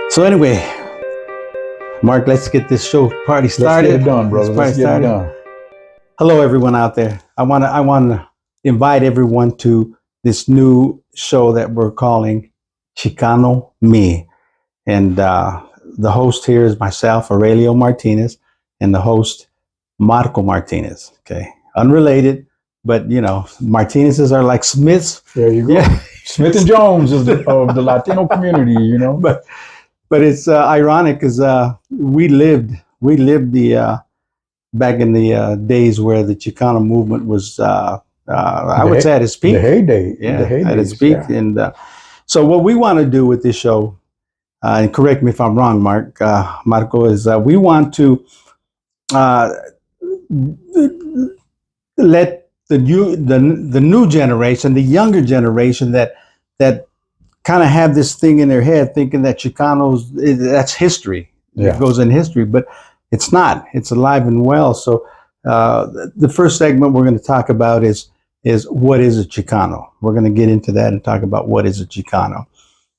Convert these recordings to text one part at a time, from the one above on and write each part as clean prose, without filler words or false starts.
So anyway, Mark, let's get this show party started. Let's get it done, brother. Let's get it done. Hello, everyone out there. I want to invite everyone to this new show that we're calling Chicano Me, and the host here is myself, Aurelio Martinez, and the host Marco Martinez. Okay, unrelated, but Martinez's are like Smiths. There you go. Yeah. Smith and Jones of the Latino community, But it's ironic because we lived the back in the days where the Chicano movement was I would say at its peak. The heyday. Yeah, the heydays, at its peak. Yeah. And so what we want to do with this show, and correct me if I'm wrong, Marco, is we want to let the new generation, the younger generation that kind of have this thing in their head thinking that Chicanos, that's history. Yeah. It goes in history, but it's not. It's alive and well. So the first segment we're going to talk about is what is a Chicano? We're going to get into that and talk about what is a Chicano.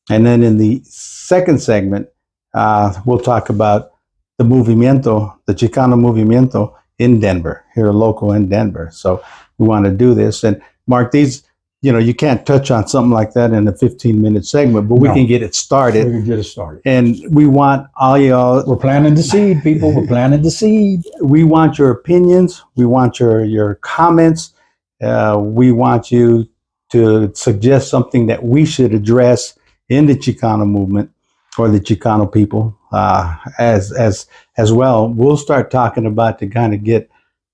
And then in the second segment, we'll talk about the movimiento, the Chicano movimiento in Denver, here local in Denver. So we want to do this. And Mark, these, you can't touch on something like that in a 15-minute segment, but we can get it started. We can get it started. And we want all y'all. We're planting the seed, people. We're planting the seed. We want your opinions. We want your comments. We want you to suggest something that we should address in the Chicano movement or the Chicano people as well. We'll start talking about to kind of get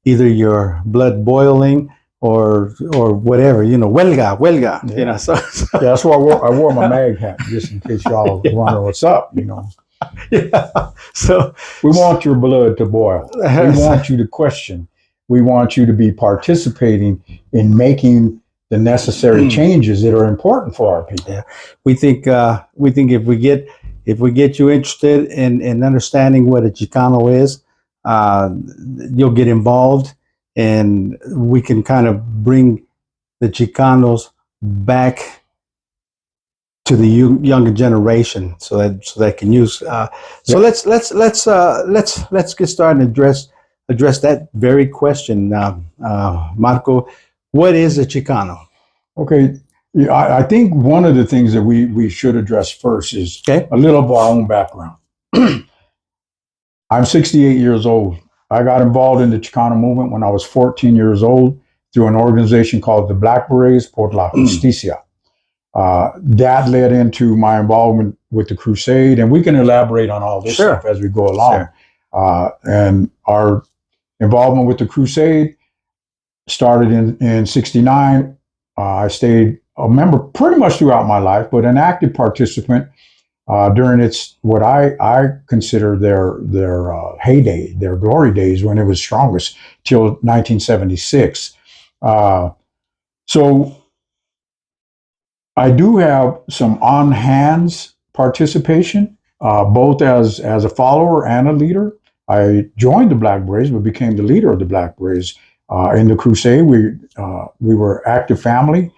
either your blood boiling or whatever, huelga, yeah. So yeah, that's why I wore my mag hat, just in case y'all wondering what's up, Yeah. So we want your blood to boil. We want you to question. We want you to be participating in making the necessary changes that are important for our people. Yeah. We think if we get you interested in understanding what a Chicano is, you'll get involved. And we can kind of bring the Chicanos back to the younger generation, so that they can use. So let's get started and address that very question, Marco. What is a Chicano? Okay, I think one of the things that we should address first is a little of our own background. I'm 68 years old. I got involved in the Chicano movement when I was 14 years old through an organization called the Black Berets por la Justicia. That led into my involvement with the crusade, and we can elaborate on all this stuff as we go along. And our involvement with the crusade started in 69. I stayed a member pretty much throughout my life, but an active participant during what I consider their heyday, their glory days when it was strongest, till 1976. So I do have some on-hands participation, both as a follower and a leader. I joined the Black Berets, but became the leader of the Black Berets in the crusade. We were active family.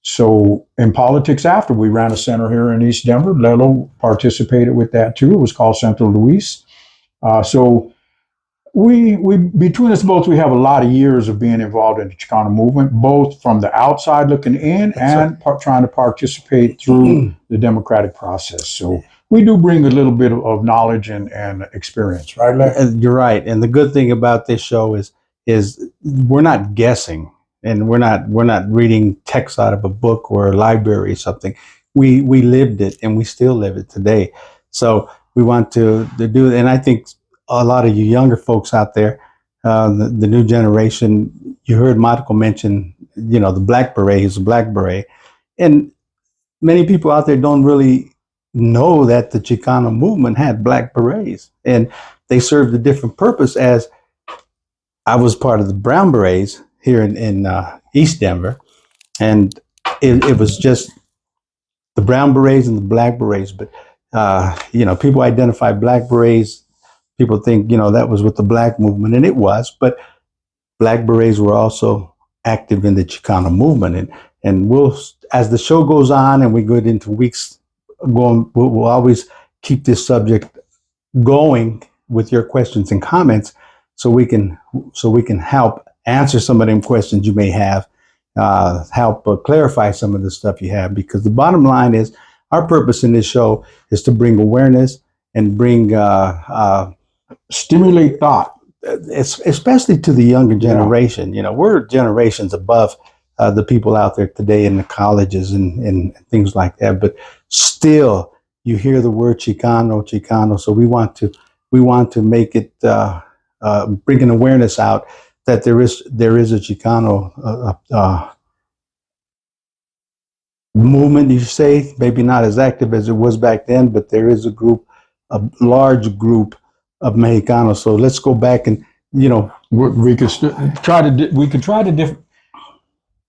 So in politics after, we ran a center here in East Denver. Lelo participated with that too. It was called Centro Luis. So we between us both, we have a lot of years of being involved in the Chicano movement, both from the outside looking in and trying to participate through the democratic process. So we do bring a little bit of knowledge and experience, right, Les? You're right. And the good thing about this show is we're not guessing. And we're not reading text out of a book or a library or something. We lived it, and we still live it today. So we want to do it. And I think a lot of you younger folks out there, the new generation, you heard Marco mention, the Black Beret is a Black Beret. And many people out there don't really know that the Chicano movement had Black Berets. And they served a different purpose, as I was part of the Brown Berets here in East Denver, and it was just the Brown Berets and the Black Berets. But people identify Black Berets people think, that was with the black movement, and it was, but Black Berets were also active in the Chicano movement. And we'll, as the show goes on and we go into weeks going, we'll always keep this subject going with your questions and comments so we can help answer some of them questions you may have, help clarify some of the stuff you have, because the bottom line is our purpose in this show is to bring awareness and bring stimulate thought, especially to the younger generation. We're generations above the people out there today in the colleges and things like that, but still you hear the word Chicano. So we want to make it bring an awareness out that there is a Chicano movement, you say, maybe not as active as it was back then, but there is a large group of Mexicanos. So let's go back and we could try to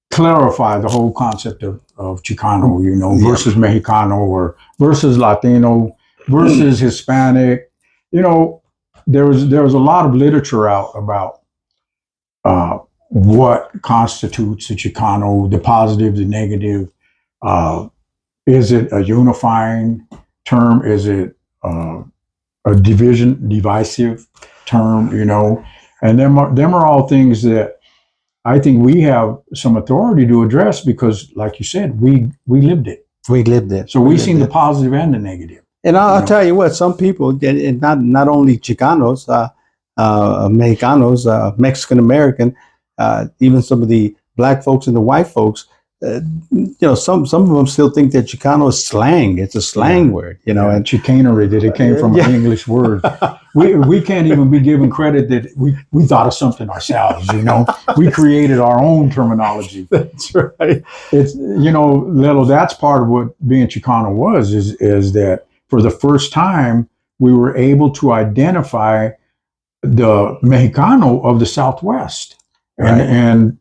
clarify the whole concept of Chicano, versus Mexicano or versus Latino versus Hispanic. There was a lot of literature out about what constitutes a Chicano, the positive, the negative. Is it a unifying term? Is it a divisive term? And them are all things that I think we have some authority to address because, like you said, we lived it. We lived it. So we've seen the positive and the negative. And I'll tell you what, some people, and not only Chicanos, Mexicanos, Mexican American, even some of the black folks and the white folks, some of them still think that Chicano is slang. It's a slang word, and chicanery, that it came from an English word. We can't even be given credit that we thought of something ourselves. We created our own terminology. That's right. It's Lilo, that's part of what being Chicano was, is that for the first time we were able to identify the Mexicano of the Southwest, and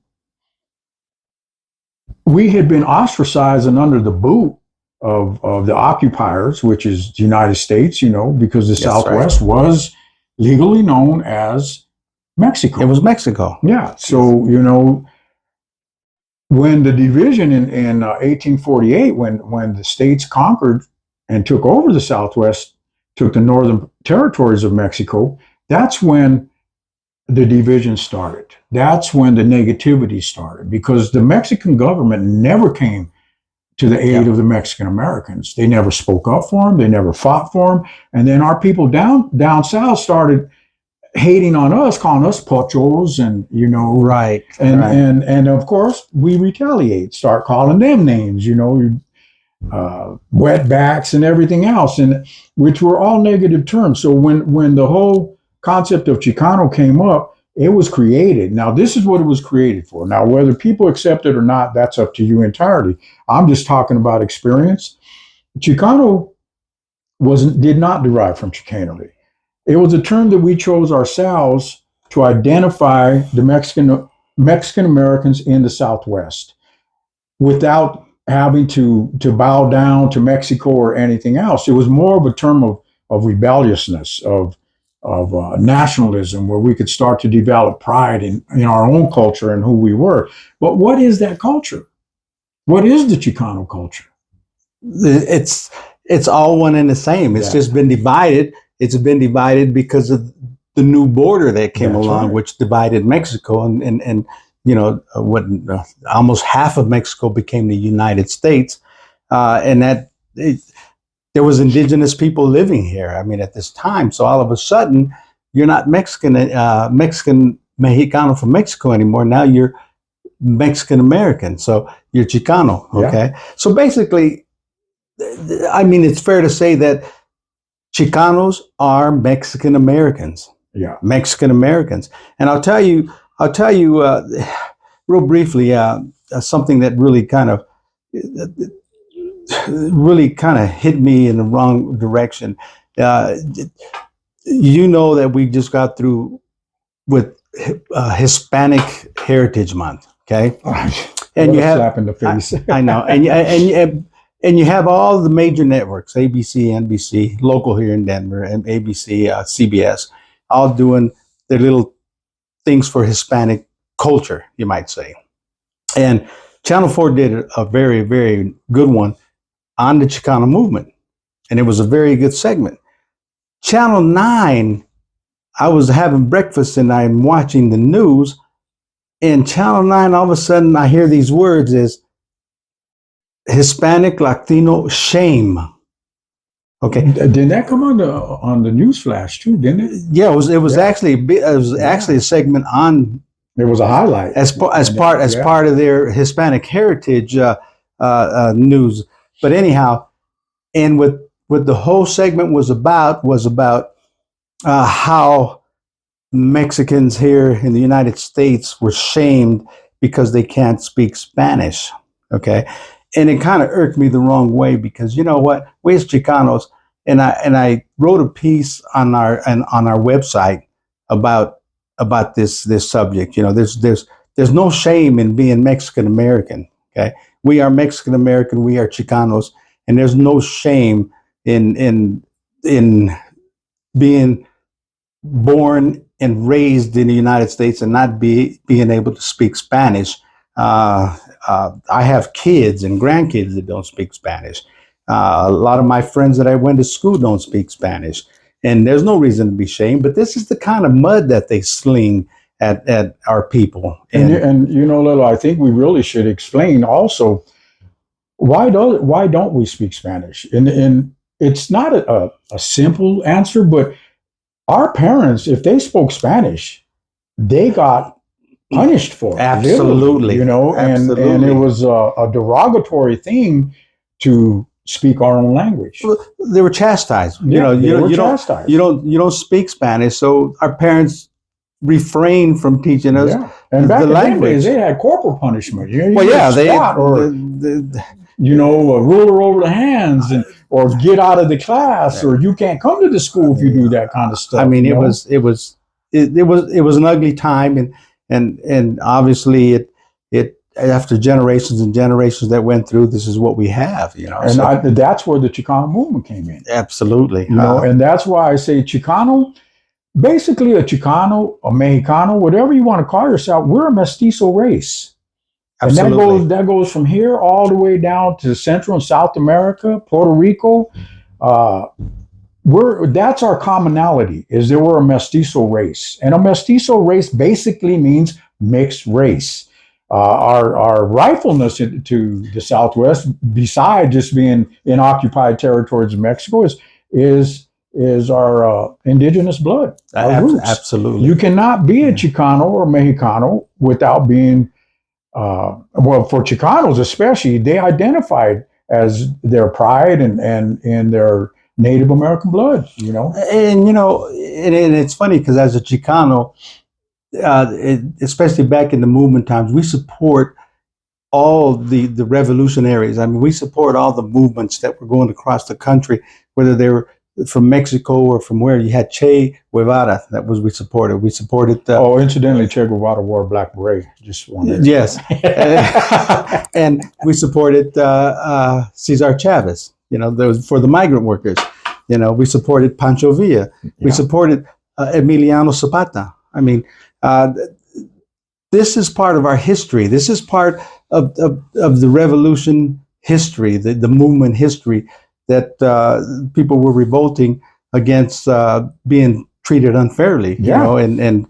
we had been ostracized and under the boot of the occupiers, which is the United States, because the Southwest was legally known as Mexico. It was Mexico. Yeah. So, when the division in 1848, when the states conquered and took over the Southwest, took the northern territories of Mexico, that's when the division started. That's when the negativity started, because the Mexican government never came to the aid of the Mexican Americans. They never spoke up for them. They never fought for them. And then our people down south started hating on us, calling us pochos, and right. And of course we retaliate, start calling them names, wetbacks and everything else, and which were all negative terms. So when the whole concept of Chicano came up, it was created. Now, this is what it was created for. Now, whether people accept it or not, that's up to you entirely. I'm just talking about experience. Chicano did not derive from chicanery. It was a term that we chose ourselves to identify the Mexican Americans in the Southwest without having to bow down to Mexico or anything else. It was more of a term of rebelliousness, of nationalism, where we could start to develop pride in our own culture and who we were. But what is that culture? What is the Chicano culture? It's all one and the same. It's just been divided. It's been divided because of the new border that came along, which divided Mexico, and almost half of Mexico became the United States, and that there was indigenous people living here. I mean, at this time, so all of a sudden, you're not Mexican Mexicano from Mexico anymore. Now you're Mexican American, so you're Chicano. Okay, so basically, I mean, it's fair to say that Chicanos are Mexican Americans. Yeah, Mexican Americans, and I'll tell you, real briefly, something that really kind of hit me in the wrong direction. That we just got through with Hispanic Heritage Month, okay? And you have slap in the face. I know, and And you have all the major networks, ABC, NBC, local here in Denver, and ABC, CBS, all doing their little things for Hispanic culture, you might say. And Channel 4 did a very, very good one on the Chicano movement. And it was a very good segment. Channel 9, I was having breakfast and I'm watching the news. And Channel 9, all of a sudden, I hear these words is Hispanic Latino shame. Okay. Did that come on the news flash too? Didn't it? Yeah, it was actually a segment on. It was a highlight as part of their Hispanic heritage news. But anyhow, and what the whole segment was about how Mexicans here in the United States were shamed because they can't speak Spanish. Okay. And it kind of irked me the wrong way because you know what? We as Chicanos, and I wrote a piece on our website about this subject. You know, there's no shame in being Mexican American. Okay. We are Mexican American, we are Chicanos, and there's no shame in being born and raised in the United States and not being able to speak Spanish. I have kids and grandkids that don't speak Spanish. A lot of my friends that I went to school don't speak Spanish, and there's no reason to be ashamed. But this is the kind of mud that they sling at our people. And you know, Lilo, I think we really should explain also why don't we speak Spanish? And it's not a simple answer, but our parents, if they spoke Spanish, they got punished for it. Absolutely. You know, and it was a derogatory thing to speak our own language. Well, they were chastised. Yeah, you don't speak Spanish, so our parents refrain from teaching us and back the in language. Days, they had corporal punishment. You know, a ruler over the hands, or get out of the class, or you can't come to the school if you do that kind of stuff. I mean, it was an ugly time, and obviously it after generations and generations that went through, this is what we have, you know. And that's where the Chicano movement came in. Absolutely, you know, and that's why I say Chicano. Basically, a Chicano, a Mexicano, whatever you want to call yourself, we're a mestizo race. Absolutely. And that goes from here all the way down to Central and South America, Puerto Rico. That's our commonality, is that we're a mestizo race. And a mestizo race basically means mixed race. Our rightfulness to the Southwest, besides just being in occupied territories of Mexico, is our indigenous blood, our roots. Absolutely. You cannot be a Chicano or Mexicano without being, for Chicanos especially, they identified as their pride and their Native American blood, you know. And, you know, and it's funny because as a Chicano, especially back in the movement times, we support all the revolutionaries. I mean, we support all the movements that were going across the country, whether they were from Mexico or from where. You had Che Guevara, we supported. We supported. Incidentally, Che Guevara wore a black beret. Just wanted. Yes, and we supported Cesar Chavez. You know, those for the migrant workers. You know, we supported Pancho Villa. We supported Emiliano Zapata. I mean, this is part of our history. This is part of the revolution history, the movement history, that people were revolting against being treated unfairly, you know, and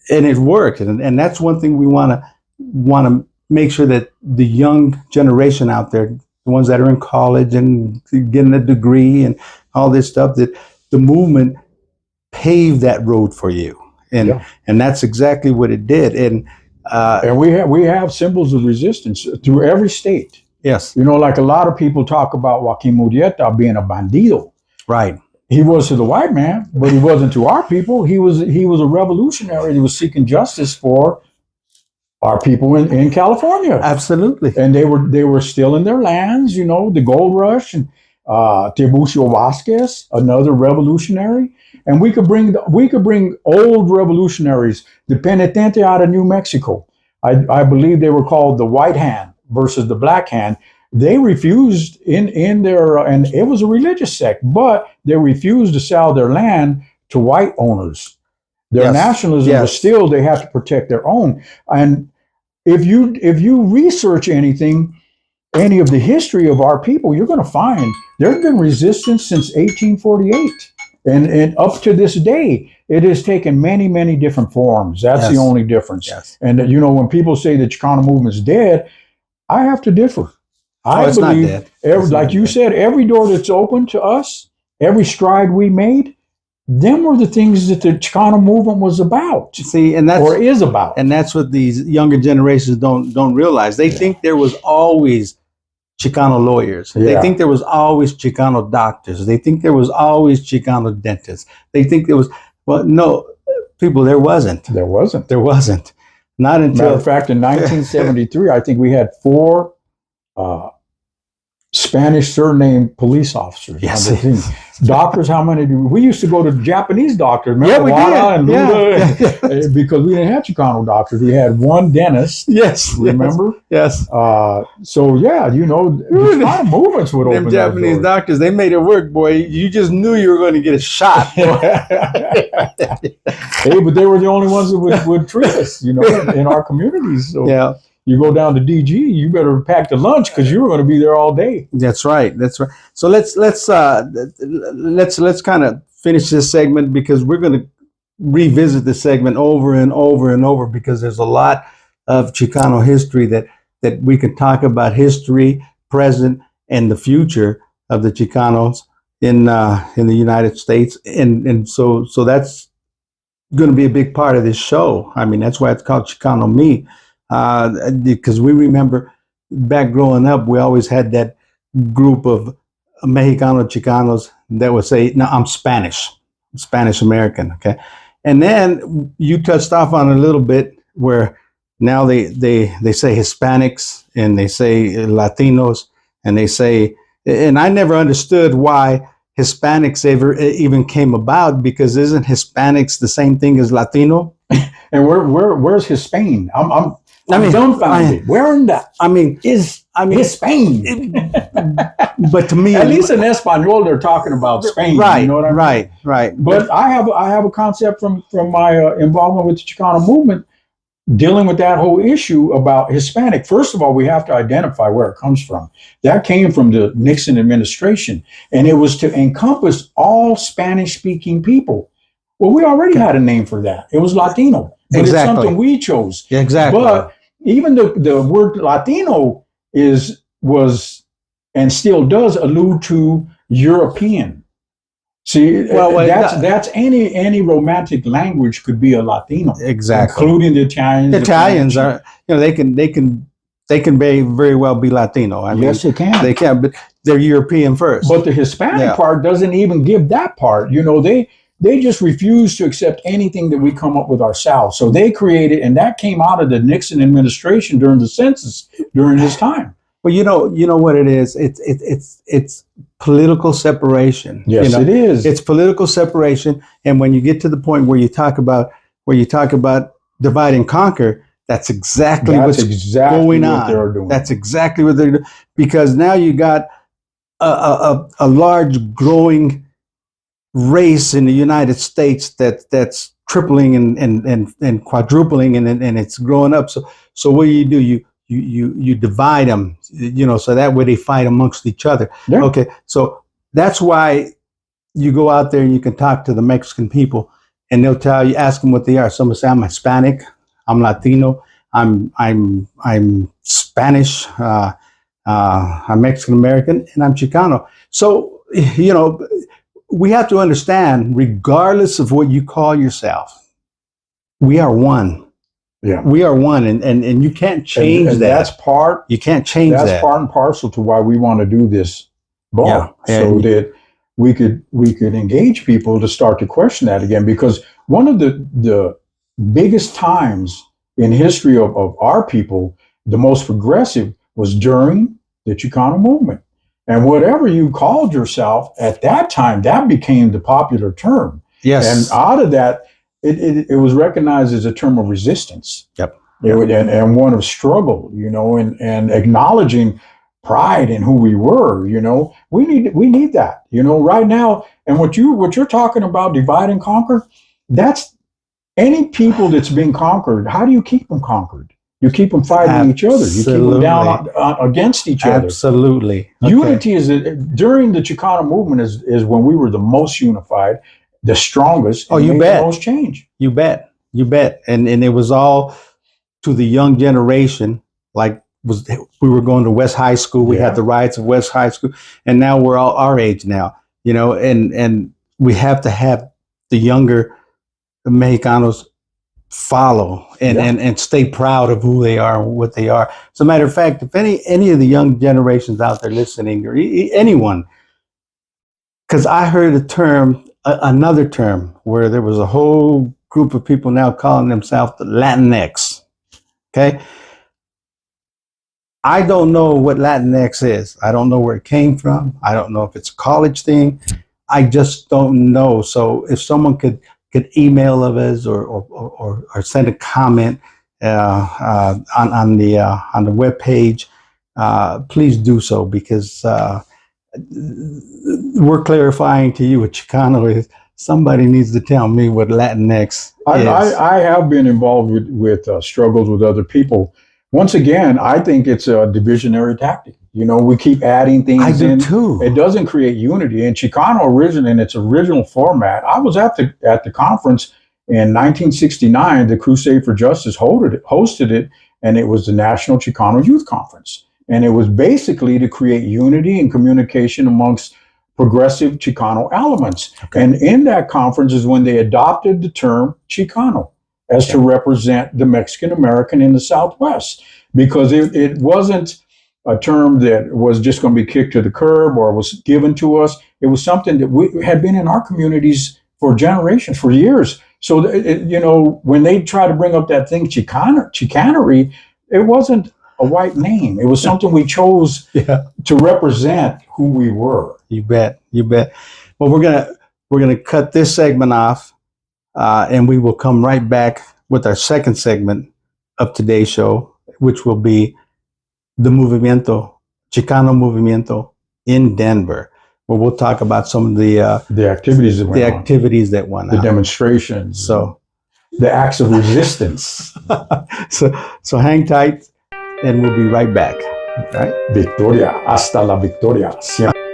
it worked, and that's one thing we want to make sure that the young generation out there, the ones that are in college and getting a degree and all this stuff, that the movement paved that road for you, and that's exactly what it did, and we have symbols of resistance through every state. Yes. You know, like a lot of people talk about Joaquin Murrieta being a bandido. Right. He was to the white man, but he wasn't to our people. He was a revolutionary. He was seeking justice for our people in California. Absolutely. And they were still in their lands, you know, the gold rush, and Tiburcio Vasquez, another revolutionary. And we could bring old revolutionaries, the penitente out of New Mexico. I believe they were called the White Hand versus the Black Hand. they refused in their, and it was a religious sect, but they refused to sell their land to white owners. Their Yes. nationalism was Yes. still, they had to protect their own. And if you research anything, any of the history of our people, you're going to find there's been resistance since 1848. And up to this day, it has taken many, many different forms. That's the Yes. only difference. Yes. And, when people say the Chicano movement's dead, I have to differ. I it's not believe, dead. It's like not you dead. said, every door that's open to us, every stride we made, them were the things that the Chicano movement was about. See, and or is about. And that's what these younger generations don't realize. They think there was always Chicano lawyers. They Yeah. think there was always Chicano doctors. They think there was always Chicano dentists. They think there was, well, no, people, there wasn't. There wasn't. There wasn't. Not until. Matter of fact, in 1973, I think we had 4 Spanish surname police officers. Yes. On the team. Doctors, how many do we used to go to Japanese doctors? Remember Yeah, we Wada did. And Yeah. Lula? Because we didn't have Chicano doctors. We had one dentist. Yes. Remember? Yes. So yeah, the Chicano movements would open Them Japanese doctors, they made it work, boy. You just knew you were going to get a shot. Hey, but they were the only ones that would treat us, in our communities. So Yeah. you go down to DG, you better pack the lunch because you were going to be there all day. That's right. That's right. So let's kind of finish this segment, because we're going to revisit the segment over and over and over, because there's a lot of Chicano history that we can talk about, history, present, and the future of the Chicanos in the United States, and so that's going to be a big part of this show. I mean, that's why it's called Chicano Me. Because we remember back growing up, we always had that group of Mexicano Chicanos that would say, "No, I'm Spanish American." Okay, and then you touched off on a little bit where now they say Hispanics, and they say Latinos, and they say, and I never understood why Hispanics even came about, because isn't Hispanics the same thing as Latino? And where's his Spain? I'm dumbfounded. Where in that? Is Spain? But to me, at least in Espanol, they're talking about Spain. Right, You know what I mean? Right. But I have a concept from my involvement with the Chicano movement, dealing with that whole issue about Hispanic. First of all, we have to identify where it comes from. That came from the Nixon administration, and it was to encompass all Spanish-speaking people. Well, we already had a name for that. It was Latino. But It's something we chose. Exactly. But even the word Latino was and still does allude to European. See, that's any romantic language could be a Latino. Exactly. Including the Italians. The Italians are, they can very well be Latino. Yes, they can. They can, but they're European first. But the Hispanic part doesn't even give that part. They just refuse to accept anything that we come up with ourselves. So they created, and that came out of the Nixon administration during the census during his time. Well, you know what it is. It's political separation. Yes, it is. It's political separation, and when you get to the point where you talk about divide and conquer, that's exactly what's going on. They're doing. That's exactly what they're doing, because now you got a large growing race in the United States that's tripling and quadrupling, and it's growing up. So what do? You divide them, so that way they fight amongst each other. Yeah. Okay, so that's why you go out there and you can talk to the Mexican people, and they'll tell you, ask them what they are. Some will say, I'm Hispanic, I'm Latino, I'm Spanish, I'm Mexican American, and I'm Chicano. So we have to understand, regardless of what you call yourself, we are one. Yeah, we are one, and you can't change and that. You can't change that. That's part and parcel to why we want to do this bar, so that we could engage people to start to question that again. Because one of the biggest times in history of our people, the most progressive, was during the Chicano movement. And whatever you called yourself at that time, that became the popular term. Yes. And out of that, it was recognized as a term of resistance. Yep. And one of struggle, and acknowledging pride in who we were. We need that. Right now. And what you're talking about, divide and conquer, that's any people that's been conquered. How do you keep them conquered? You keep them fighting each other. You keep them down against each other. Absolutely. Okay. Unity is during the Chicano movement is when we were the most unified, the strongest. Oh, you bet. The most change. You bet. And it was all to the young generation. Like we were going to West High School. We had the riots of West High School, and now we're all our age now. And we have to have the younger Mexicanos follow and stay proud of who they are and what they are. As a matter of fact, if any of the young generations out there listening, or anyone, because I heard another term where there was a whole group of people now calling themselves the Latinx. Okay. I don't know what Latinx is. I don't know where it came from. I don't know if it's a college thing. I just don't know. So if someone could email of us or send a comment on the web page, please do so, because we're clarifying to you what Chicano is. Somebody needs to tell me what Latinx is. I have been involved with struggles with other people. Once again, I think it's a divisionary tactic. We keep adding things. I do too. It doesn't create unity. And Chicano in its original format, I was at the conference in 1969. The Crusade for Justice hosted it, and it was the National Chicano Youth Conference. And it was basically to create unity and communication amongst progressive Chicano elements. Okay. And in that conference is when they adopted the term Chicano as to represent the Mexican American in the Southwest, because it wasn't a term that was just going to be kicked to the curb or was given to us. It was something that we had been in our communities for generations, for years. So, when they try to bring up that thing, chicanery, it wasn't a white name. It was something we chose to represent who we were. You bet. Well, we're gonna cut this segment off, and we will come right back with our second segment of today's show, which will be the Chicano Movimiento in Denver, where we'll talk about some of the activities that went on, the demonstrations, so the acts of resistance. so hang tight, and we'll be right back. All right. Victoria, hasta la victoria. Siempre.